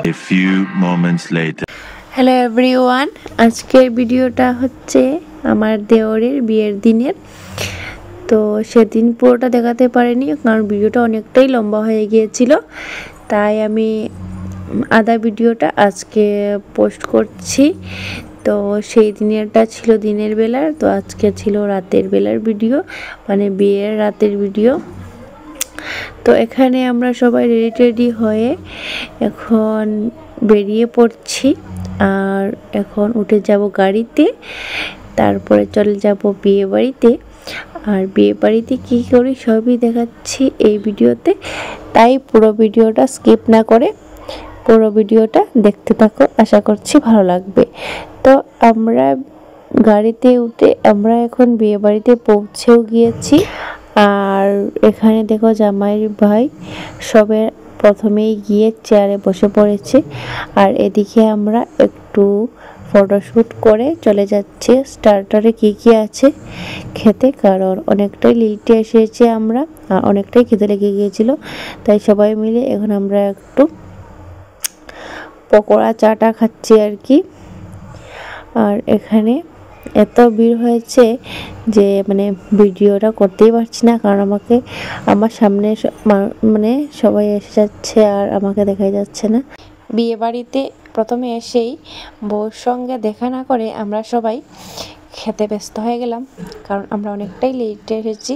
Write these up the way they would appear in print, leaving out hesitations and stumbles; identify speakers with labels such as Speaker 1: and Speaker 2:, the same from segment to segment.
Speaker 1: A few moments later.
Speaker 2: Hello everyone, আজকের ভিডিওটা হচ্ছে আমার দেওরের বিয়ের দিনের। তো সেদিন পুরোটা দেখাতে পারিনি কারণ ভিডিওটা অনেকটাই লম্বা হয়ে গিয়েছিল, তাই আমি আধা ভিডিওটা আজকে পোস্ট করছি। তো সেই দিনেরটা ছিল দিনের বেলার, তো আজকে ছিল রাতের বেলার ভিডিও, মানে বিয়ের রাতের ভিডিও। তো এখানে আমরা সবাই রেডি হয়ে এখন বেরিয়ে পড়ছি, আর এখন উঠে যাব গাড়িতে, তারপরে চলে যাব বিয়ে বাড়িতে। আর বিয়ে বাড়িতে কী করি সবই দেখাচ্ছি এই ভিডিওতে, তাই পুরো ভিডিওটা স্কিপ না করে পুরো ভিডিওটা দেখতে থাকো, আশা করছি ভালো লাগবে। তো আমরা গাড়িতে উঠে আমরা এখন বিয়ে বাড়িতে পৌঁছেও গিয়েছি। আর এখানে দেখো জামাইয়ের ভাই সবে প্রথমেই গিয়ে চেয়ারে বসে পড়েছে, আর এদিকে আমরা একটু ফটোশ্যুট করে চলে যাচ্ছি স্টার্টারে কী কী আছে খেতে, কারণ অনেকটাই লেটে এসেছি আমরা, আর অনেকটাই খেতে লেগে গিয়েছিল, তাই সবাই মিলে এখন আমরা একটু পকোড়া চাটা খাচ্ছি আর কি। আর এখানে এত ভিড় হয়েছে যে মানে ভিডিওটা করতেই পারছি না, কারণ আমার সামনে মানে সবাই এসে যাচ্ছে আর আমাকে দেখাই যাচ্ছে না। বিয়ে বাড়িতে প্রথমে এসেই বউর সঙ্গে দেখা না করে আমরা সবাই খেতে ব্যস্ত হয়ে গেলাম, কারণ আমরা অনেকটাই লেটে এসেছি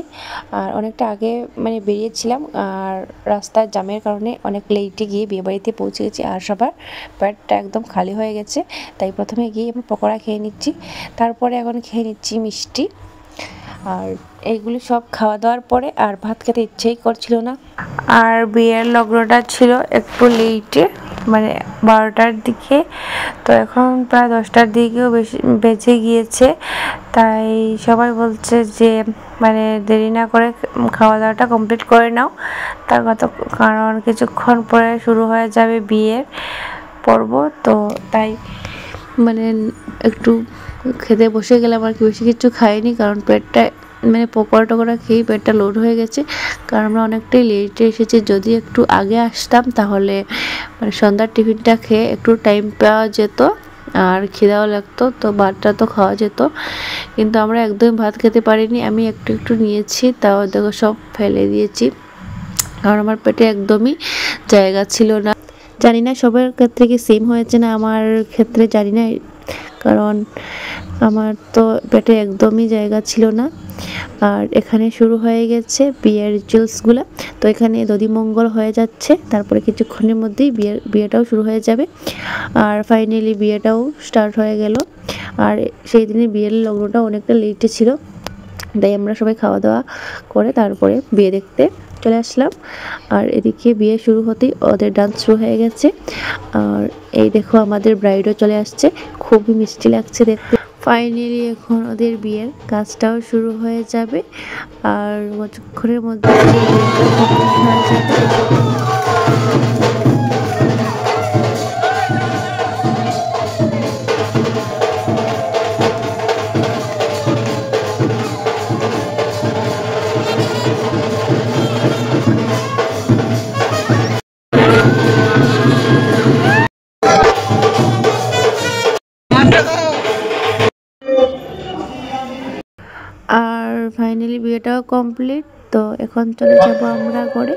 Speaker 2: আর অনেকটা আগে মানে বেরিয়েছিলাম, আর রাস্তার জ্যামের কারণে অনেক লেটে গিয়ে বিয়ে বাড়িতে পৌঁছে গেছি, আর সবার পেটটা একদম খালি হয়ে গেছে। তাই প্রথমে গিয়ে আমরা পকোড়া খেয়ে নিচ্ছি, তারপরে এখন খেয়ে নিচ্ছি মিষ্টি। আর এইগুলি সব খাওয়া দাওয়ার পরে আর ভাত খেতে ইচ্ছেই করছিল না। আর বিয়ের লগ্নটা ছিল একটু লেটে, মানে 12টার দিকে, তো এখন প্রায় 10টার দিকেও বেজে গিয়েছে। তাই সবাই বলছে যে মানে দেরি না করে খাওয়া দাওয়াটা কমপ্লিট করে নাও, তার কথা, কারণ কিছুক্ষণ পরে শুরু হয়ে যাবে বিয়ের পর্ব। তো তাই মানে একটু খেতে বসে গেলাম আর কি, বেশি কিছু খাইনি, কারণ পেটটা মানে পকোড়া টকোড়া খেয়েই পেটটা লোড হয়ে গেছে, কারণ আমরা অনেকটাই লেটে এসেছি। যদি একটু আগে আসতাম তাহলে মানে সন্ধ্যার টিফিনটা খেয়ে একটু টাইম পাওয়া যেত আর খিদাও লাগতো, তো ভাতটা তো খাওয়া যেত, কিন্তু আমরা একদমই ভাত খেতে পারিনি। আমি একটু একটু নিয়েছি, তাও দেখো সব ফেলে দিয়েছি, কারণ আমার পেটে একদমই জায়গা ছিল না। জানি না সবার ক্ষেত্রে কি সেম হয়েছে না, আমার ক্ষেত্রে জানি না, কারণ আমার তো পেটে একদমই জায়গা ছিল না। আর এখানে শুরু হয়ে গেছে বিয়ের রিচুয়ালসগুলো, তো এখানে দধিমঙ্গল হয়ে যাচ্ছে, তারপরে কিছুক্ষণের মধ্যেই বিয়েটাও শুরু হয়ে যাবে, আর ফাইনালি বিয়েটাও স্টার্ট হয়ে গেল। আর সেই দিনের বিয়ের লগ্নটা অনেকটা লেটে ছিল, তাই আমরা সবাই খাওয়া দাওয়া করে তারপরে বিয়ে দেখতে চলে আসলাম। আর এদিকে বিয়ে শুরু হতেই ওদের ডান্স শুরু হয়ে গেছে, আর এই দেখো আমাদের ব্রাইডও চলে আসছে, খুবই মিষ্টি লাগছে দেখতে। ফাইনালি এখন ওদের বিয়ের কাজটাও শুরু হয়ে যাবে, আর কিছুক্ষণের মধ্যে আর ফাইনালি বিয়েটাও কমপ্লিট। তো এখন চলে যাব আমরা ঘরে।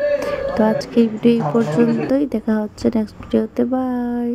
Speaker 2: তো আজকের ভিডিও এই পর্যন্তই, দেখা হচ্ছে নেক্সট ভিডিওতে, বাই।